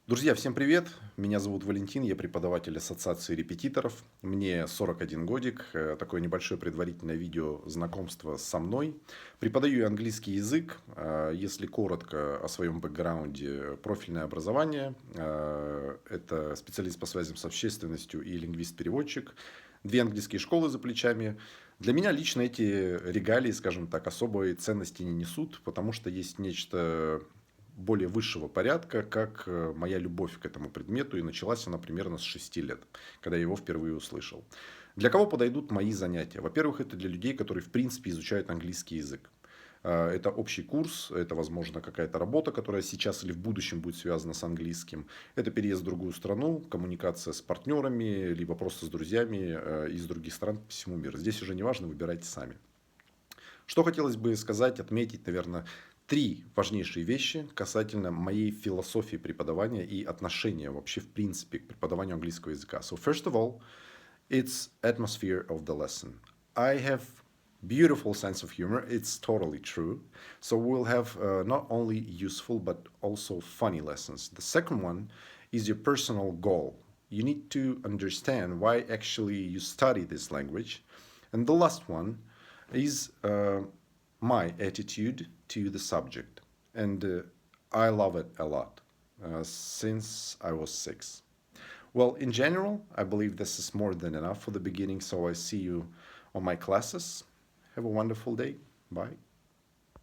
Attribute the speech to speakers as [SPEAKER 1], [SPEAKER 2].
[SPEAKER 1] Друзья, всем привет! Меня зовут Валентин, я преподаватель Ассоциации репетиторов. Мне 41 годик, такое небольшое предварительное видео знакомства со мной. Преподаю я английский язык, если коротко о своем бэкграунде, профильное образование. Это специалист по связям с общественностью и лингвист-переводчик. 2 английские школы за плечами. Для меня лично эти регалии, скажем так, особой ценности не несут, потому что есть нечто более высшего порядка, как моя любовь к этому предмету, и началась она примерно с 6 лет, когда я его впервые услышал. Для кого подойдут мои занятия? Во-первых, это для людей, которые в принципе изучают английский язык. Это общий курс, это, возможно, какая-то работа, которая сейчас или в будущем будет связана с английским. Это переезд в другую страну, коммуникация с партнерами, либо просто с друзьями из других стран по всему миру. Здесь уже не важно, выбирайте сами. Что хотелось бы сказать, отметить, наверное, 3 важнейшие вещи касательно моей философии преподавания и отношения вообще в принципе к преподаванию английского языка. So first of all, it's atmosphere of the lesson. I have beautiful sense of humor. It's totally true. So we'll have not only useful but also funny lessons. The second one is your personal goal. You need to understand why actually you study this language. And the last one is my attitude to the subject. And I love it a lot since I was 6. Well, in general, I believe this is more than enough for the beginning, so I see you on my classes. Have a wonderful day. Bye.